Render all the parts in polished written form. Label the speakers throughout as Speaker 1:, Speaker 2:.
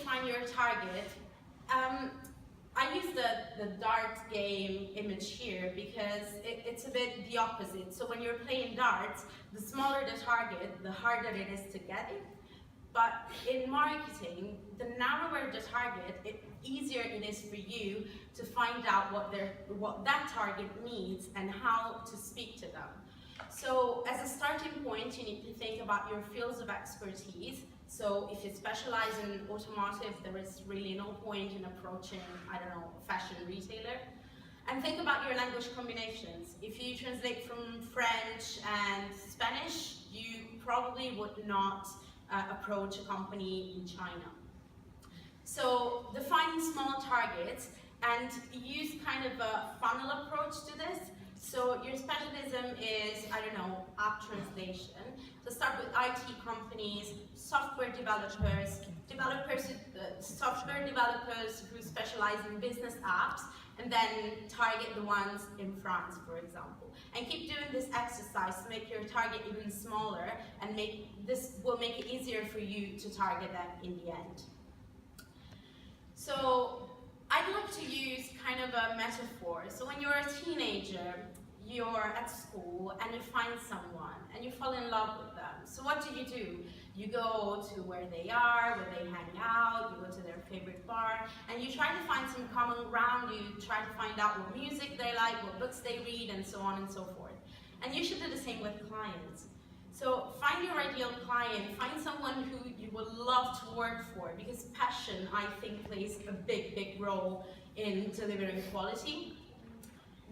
Speaker 1: define your target, I use the dart game image here because it's a bit the opposite. So when you're playing darts, the smaller the target, the harder it is to get it. But in marketing, the narrower the target, the easier it is for you to find out what that target needs and how to speak to them. So as a starting point, you need to think about your fields of expertise. So if you specialize in automotive, there is really no point in approaching, I don't know, a fashion retailer. And think about your language combinations. If you translate from French and Spanish, you probably would not approach a company in China. So define small targets and use kind of a funnel approach to this. So your specialism is, I don't know, app translation. So start with IT companies, software developers, software developers who specialize in business apps, and then target the ones in France, for example. And keep doing this exercise to make your target even smaller, and this will make it easier for you to target them in the end. So I'd like to use kind of a metaphor. So when you're a teenager, you're at school and you find someone and you fall in love with them. So what do? You go to where they are, where they hang out, you go to their favorite bar, and you try to find some common ground. You try to find out what music they like, what books they read, and so on and so forth. And you should do the same with clients. So find your ideal client, find someone who you would love to work for, because passion, I think, plays a big role in delivering quality.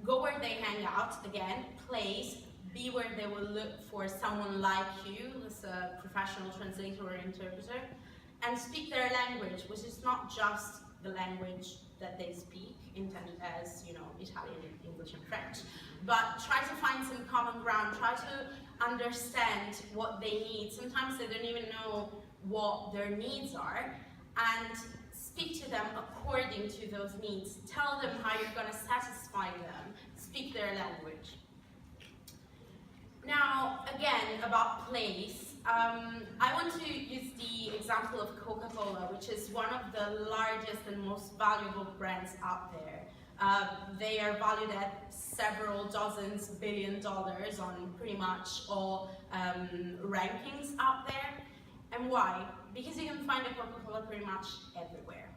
Speaker 1: Go where they hang out, again, place, be where they will look for someone like you, as a professional translator or interpreter, and speak their language, which is not just the language that they speak, intended as, you know, Italian, English, and French, but try to find some common ground, try to understand what they need. Sometimes they don't even know what their needs are, and speak to them according to those needs. Tell them how you're going to satisfy them. Speak their language. Now, again, about place, I want to use the example of CocaCola, which is one of the largest and most valuable brands out there. They are valued at several dozens billion dollars on pretty much all rankings out there. And why? Because you can find a Coca-Cola pretty much everywhere.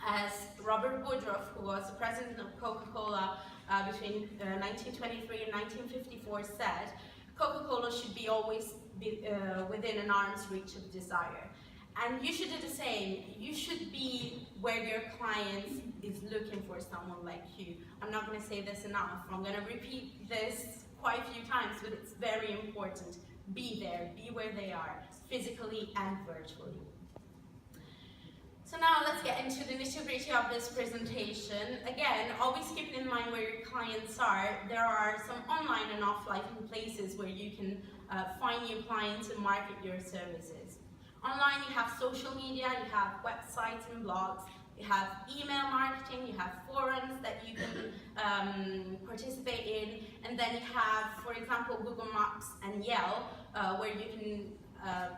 Speaker 1: As Robert Woodruff, who was the president of Coca-Cola between 1923 and 1954, said, Coca-Cola should be always within an arm's reach of desire. And you should do the same. You should be where your client is looking for someone like you. I'm not going to say this enough. I'm going to repeat this quite a few times, but it's very important. Be there, be where they are, physically and virtually. So now let's get into the nitty-gritty of this presentation. Again, always keep in mind where your clients are. There are some online and offline places where you can find new clients and market your services. Online, you have social media, you have websites and blogs, you have email marketing, you have forums that you can participate in, and then you have, for example, Google Maps and Yelp, where you can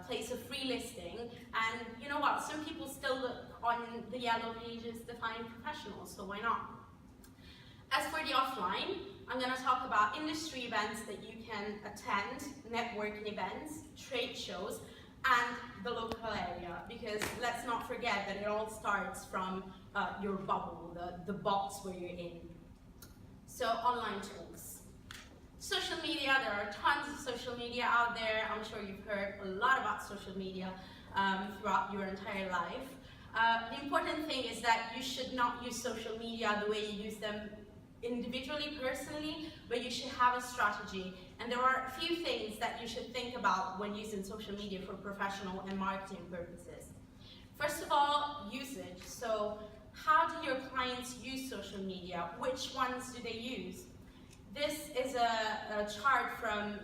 Speaker 1: place a free listing. And you know what, some people still look on the yellow pages to find professionals, so why not? As for the offline, I'm going to talk about industry events that you can attend, networking events, trade shows, and the local area, because let's not forget that it all starts from your bubble, the box where you're in. So online tools. Social media, there are tons of social media out there. I'm sure you've heard a lot about social media throughout your entire life. The important thing is that you should not use social media the way you use them individually, personally, but you should have a strategy. And there are a few things that you should think about when using social media for professional and marketing purposes. First of all, usage. So how do your clients use social media? Which ones do they use? This is a chart from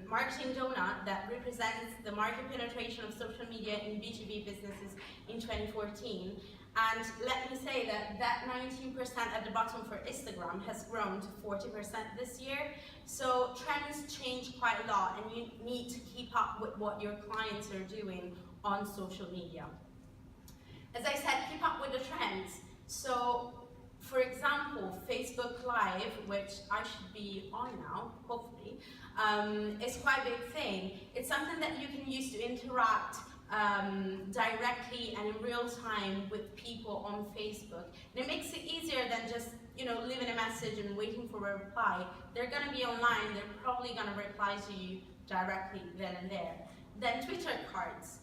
Speaker 1: Marketing Donut that represents the market penetration of social media in B2B businesses in 2014. And let me say that 19% at the bottom for Instagram has grown to 40% this year. So trends change quite a lot, and you need to keep up with what your clients are doing on social media. As I said, keep up with the trends. So, for example, Facebook Live, which I should be on now, hopefully, is quite a big thing. It's something that you can use to interact directly and in real time with people on Facebook. And it makes it easier than just, leaving a message and waiting for a reply. They're going to be online, they're probably going to reply to you directly then and there. Then Twitter cards.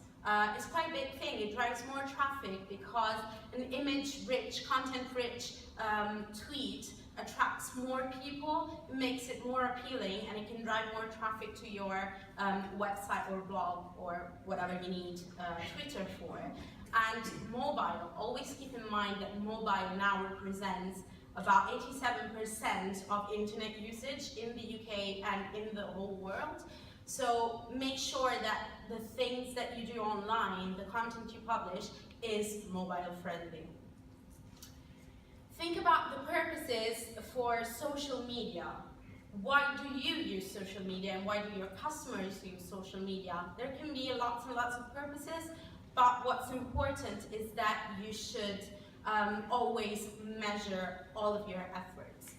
Speaker 1: It's quite a big thing. It drives more traffic because an image-rich, content-rich tweet attracts more people, it makes it more appealing, and it can drive more traffic to your website or blog or whatever you need Twitter for. And mobile, always keep in mind that mobile now represents about 87% of internet usage in the UK and in the whole world. So make sure that the things that you do online, the content you publish, is mobile friendly. Think about the purposes for social media. Why do you use social media and why do your customers use social media? There can be lots and lots of purposes, but what's important is that you should always measure all of your efforts.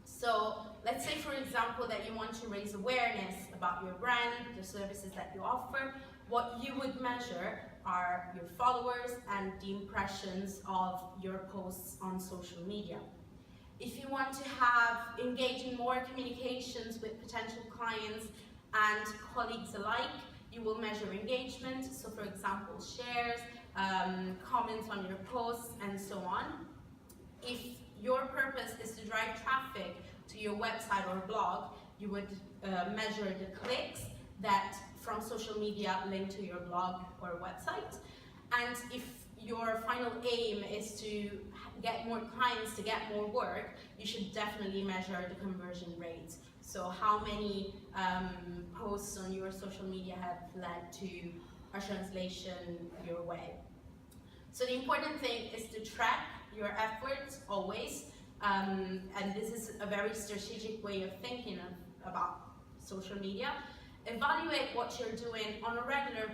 Speaker 1: So let's say, for example, that you want to raise awareness about your brand, the services that you offer. What you would measure are your followers and the impressions of your posts on social media. If you want to engage in more communications with potential clients and colleagues alike, you will measure engagement. So for example, shares, comments on your posts, and so on. If your purpose is to drive traffic to your website or blog, you would measure the clicks that from social media link to your blog or website. And if your final aim is to get more clients, to get more work, you should definitely measure the conversion rate. So how many posts on your social media have led to a translation your way. So the important thing is to track your efforts always. And this is a very strategic way of thinking about social media. Evaluate what you're doing on a regular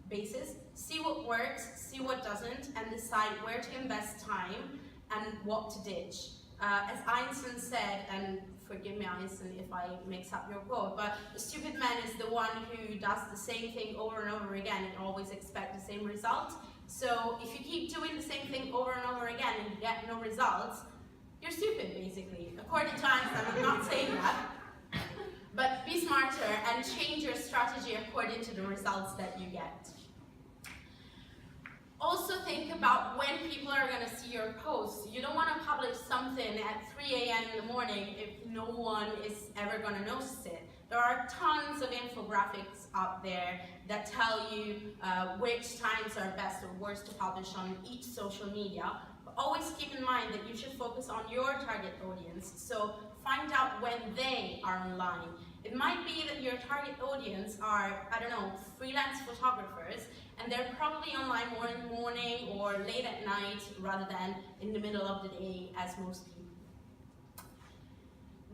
Speaker 1: basis, see what works, see what doesn't, and decide where to invest time and what to ditch. As Einstein said, and forgive me Einstein if I mix up your quote, but a stupid man is the one who does the same thing over and over again and always expects the same result. So if you keep doing the same thing over and over again and you get no results, you're stupid, basically. According to Einstein, I'm not saying that. But be smarter and change your strategy according to the results that you get. Also think about when people are going to see your posts. You don't want to publish something at 3 a.m. in the morning if no one is ever going to notice it. There are tons of infographics out there that tell you which times are best or worst to publish on each social media. But always keep in mind that you should focus on your target audience. So find out when they are online. It might be that your target audience are, I don't know, freelance photographers, and they're probably online more in the morning or late at night rather than in the middle of the day as most people.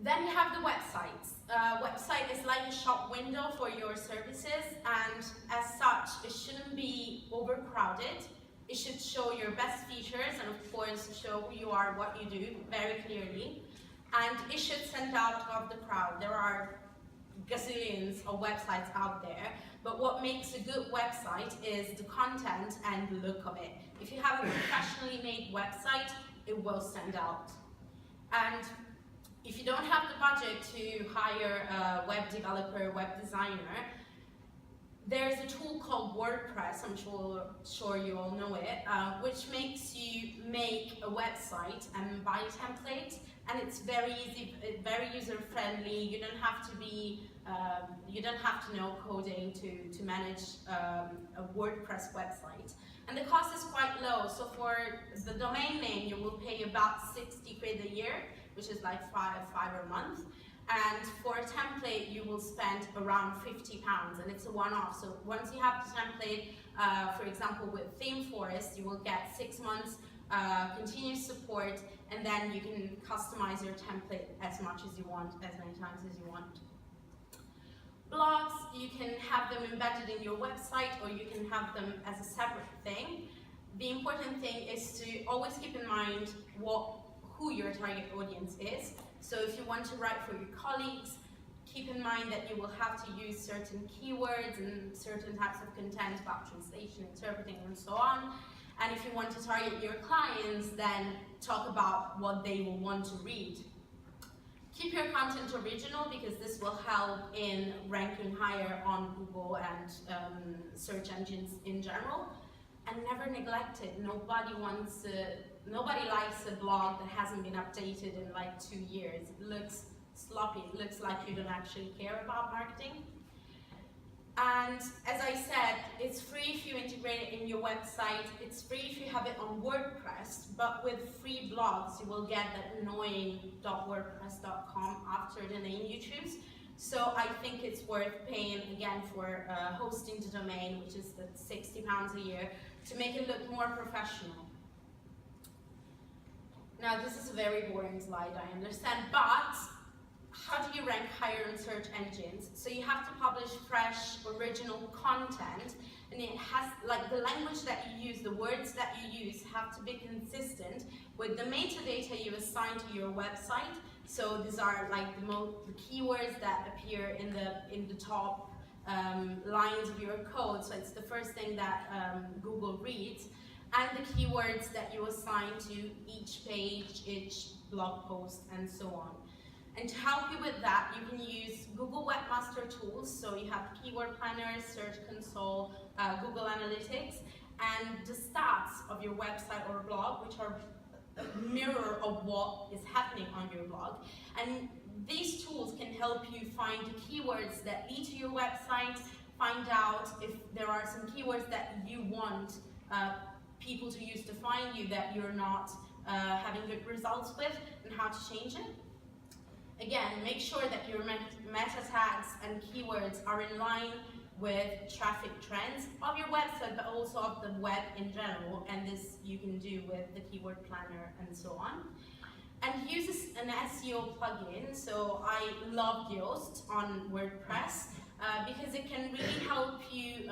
Speaker 1: Then you have the websites. Website is like a shop window for your services, and as such, it shouldn't be overcrowded. It should show your best features and of course show who you are, what you do very clearly. And it should stand out of the crowd. There are gazillions of websites out there, but what makes a good website is the content and the look of it. If you have a professionally made website, it will stand out. And if you don't have the budget to hire a web developer, web designer, there's a tool called WordPress, I'm sure you all know it, which makes you make a website and buy a template, and it's very easy, very user-friendly. You don't have to be, you don't have to know coding to manage a WordPress website. And the cost is quite low. So for the domain name, you will pay about 60 quid a year, which is like five a month. And for a template, you will spend around £50, and it's a one-off. So once you have the template, for example, with Theme Forest, you will get 6 months continuous support, and then you can customize your template as much as you want, as many times as you want. Blogs, you can have them embedded in your website, or you can have them as a separate thing. the important thing is to always keep in mind who your target audience is. So if you want to write for your colleagues, keep in mind that you will have to use certain keywords and certain types of content about translation, interpreting, and so on. And if you want to target your clients, then talk about what they will want to read. Keep your content original, because this will help in ranking higher on Google and search engines in general. And never neglect it. Nobody likes a blog that hasn't been updated in like 2 years. It looks sloppy. It looks like you don't actually care about marketing. And as I said, it's free if you integrate it in your website. It's free if you have it on WordPress. But with free blogs, you will get that annoying .wordpress.com after the name you choose. So I think it's worth paying again for hosting the domain, which is the £60 a year, to make it look more professional. Now this is a very boring slide, I understand, but how do you rank higher in search engines? So you have to publish fresh, original content, and it has, like, the language that you use, the words that you use have to be consistent with the metadata you assign to your website. So these are like the keywords that appear in the top lines of your code. So it's the first thing that Google reads, and the keywords that you assign to each page, each blog post, and so on. And to help you with that, you can use Google Webmaster Tools. So you have keyword planners, Search Console, Google Analytics, and the stats of your website or blog, which are a mirror of what is happening on your blog. And these tools can help you find the keywords that lead to your website, find out if there are some keywords that you want people to use to find you that you're not having good results with, and how to change it. Again, make sure that your meta tags and keywords are in line with traffic trends of your website, but also of the web in general, and this you can do with the keyword planner and so on. And use an SEO plugin. So I love Yoast on WordPress because it can really help you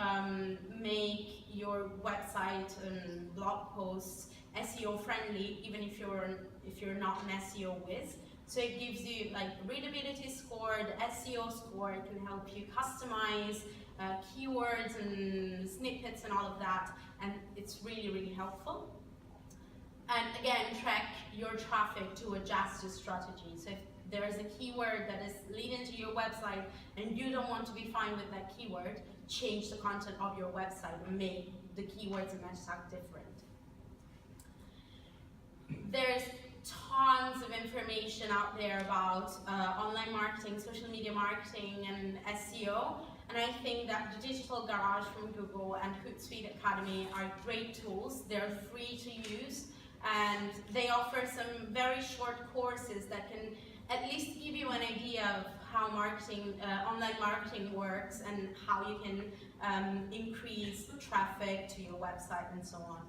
Speaker 1: make your website and blog posts SEO friendly, even if you're not an SEO whiz. So it gives you like the readability score, the SEO score. It can help you customize keywords and snippets and all of that, and it's really, really helpful. And again, track your traffic to adjust your strategy. So if there is a keyword that is leading to your website and you don't want to be found with that keyword, change the content of your website and make the keywords and meta tag different. There's tons of information out there about online marketing, social media marketing, and SEO. And I think that the Digital Garage from Google and Hootsuite Academy are great tools. They're free to use, and they offer some very short courses that can at least give you an idea of how online marketing works, and how you can increase traffic to your website and so on.